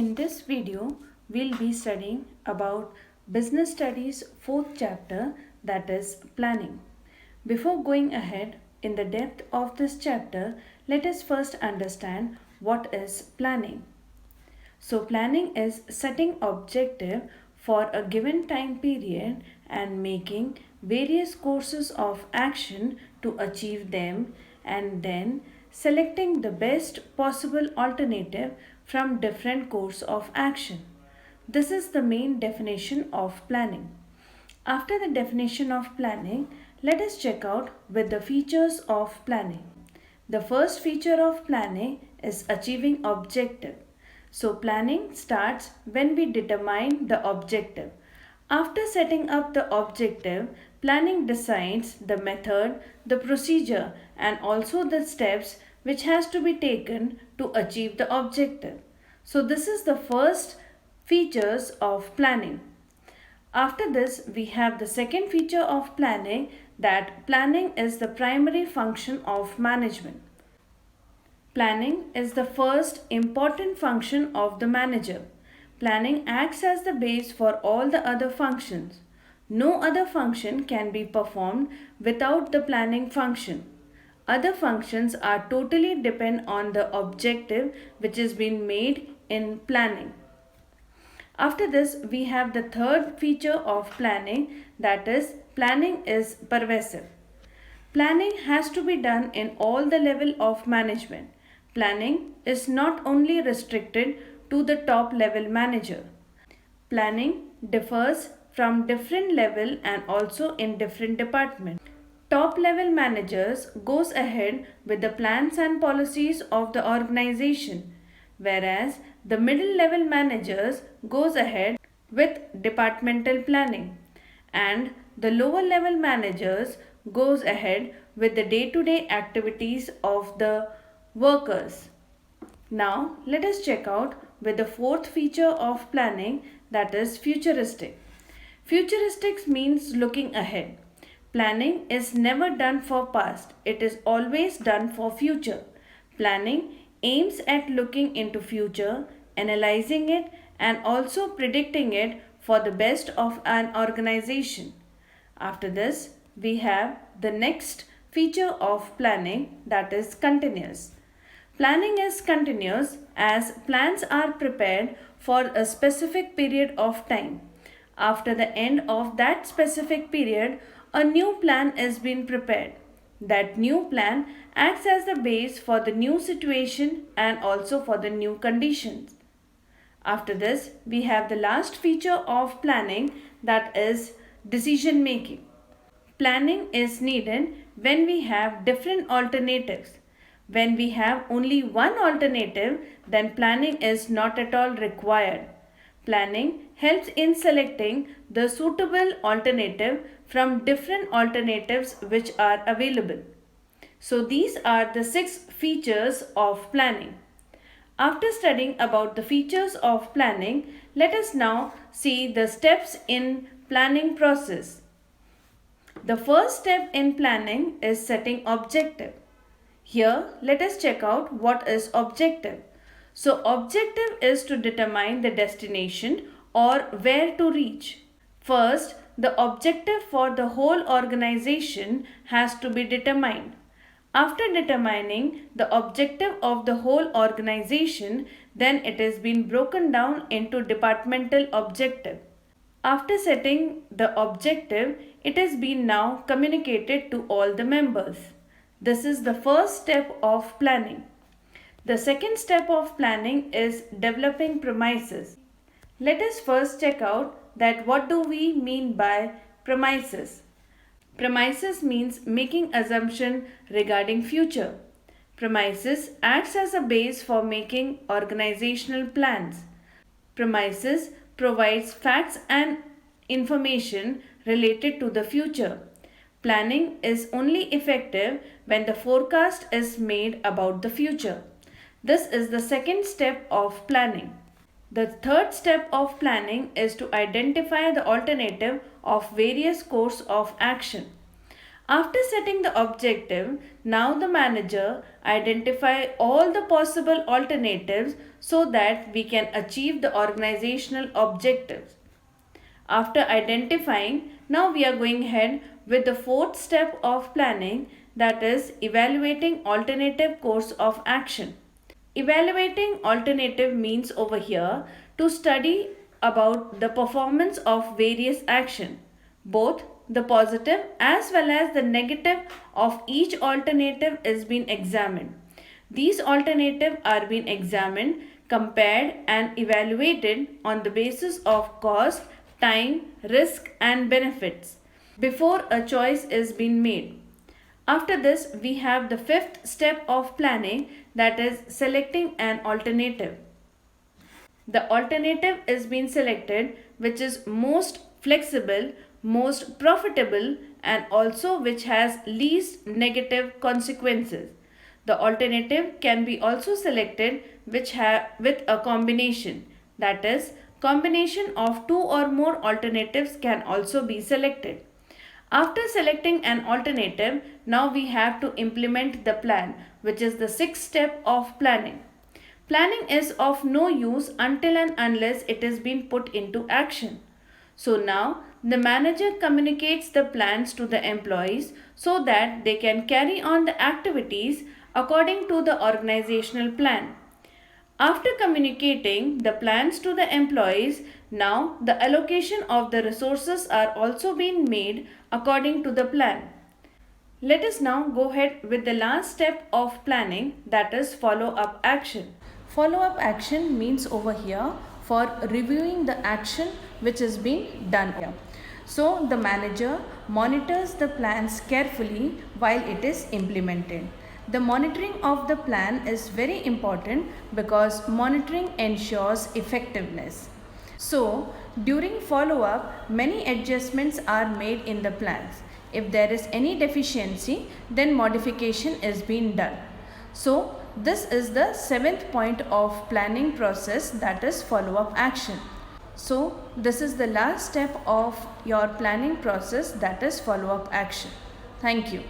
In this video, we'll be studying about Business Studies 4th chapter, that is Planning. Before going ahead in the depth of this chapter, let us first understand what is planning. So planning is setting objective for a given time period and making various courses of action to achieve them, and then selecting the best possible alternative from different course of action. This is the main definition of planning. After the definition of planning, let us check out with the features of planning. The first feature of planning is achieving objective. So planning starts when we determine the objective. After setting up the objective, planning decides the method, the procedure, and also the steps which has to be taken to achieve the objective. So this is the first features of planning. After this, we have the second feature of planning, that planning is the primary function of management. Planning is the first important function of the manager. Planning acts as the base for all the other functions. No other function can be performed without the planning function. Other functions are totally depend on the objective which is being made in planning. After this, we have the third feature of planning, that is planning is pervasive. Planning has to be done in all the level of management. Planning is not only restricted to the top level manager. Planning differs from different level and also in different departments. Top level managers goes ahead with the plans and policies of the organization, whereas the middle level managers goes ahead with departmental planning, and the lower level managers goes ahead with the day-to-day activities of the workers. Now let us check out with the fourth feature of planning, that is futuristic. Futuristic means looking ahead. Planning is never done for past, it is always done for future. Planning aims at looking into future, analyzing it, and also predicting it for the best of an organization. After this, we have the next feature of planning, that is continuous. Planning is continuous as plans are prepared for a specific period of time. After the end of that specific period, a new plan is being prepared. That new plan acts as the base for the new situation and also for the new conditions. After this, we have the last feature of planning, that is decision making. Planning is needed when we have different alternatives. When we have only one alternative, then planning is not at all required. Planning helps in selecting the suitable alternative from different alternatives which are available. So these are the 6 features of planning. After studying about the features of planning, let us now see the steps in planning process. The first step in planning is setting objective. Here, let us check out what is objective. So, objective is to determine the destination or where to reach. First, the objective for the whole organization has to be determined. After determining the objective of the whole organization, then it is been broken down into departmental objective. After setting the objective, it has been now communicated to all the members. This is the first step of planning. The second step of planning is developing premises. Let us first check out that what do we mean by premises. Premises means making assumption regarding future. Premises acts as a base for making organizational plans. Premises provides facts and information related to the future. Planning is only effective when the forecast is made about the future. This is the second step of planning. The third step of planning is to identify the alternative of various course of action. After setting the objective, now the manager identify all the possible alternatives so that we can achieve the organizational objectives. After identifying, now we are going ahead with the fourth step of planning, that is evaluating alternative course of action. Evaluating alternative means over here to study about the performance of various action, both the positive as well as the negative of each alternative is being examined. These alternatives are being examined, compared and evaluated on the basis of cost, time, risk and benefits before a choice is being made. After this, we have the fifth step of planning, that is selecting an alternative. The alternative is being selected which is most flexible, most profitable and also which has least negative consequences. The alternative can be also selected with a combination, that is combination of two or more alternatives can also be selected. After selecting an alternative, now we have to implement the plan, which is the sixth step of planning. Planning is of no use until and unless it is being put into action. So now the manager communicates the plans to the employees so that they can carry on the activities according to the organizational plan. After communicating the plans to the employees, now the allocation of the resources are also being made according to the plan. Let us now go ahead with the last step of planning, that is follow-up action. Follow-up action means over here for reviewing the action which is being done here. So the manager monitors the plans carefully while it is implemented. The monitoring of the plan is very important because monitoring ensures effectiveness. So, during follow-up, many adjustments are made in the plans. If there is any deficiency, then modification is being done. So, this is the seventh point of planning process, that is follow-up action. So, this is the last step of your planning process, that is follow-up action. Thank you.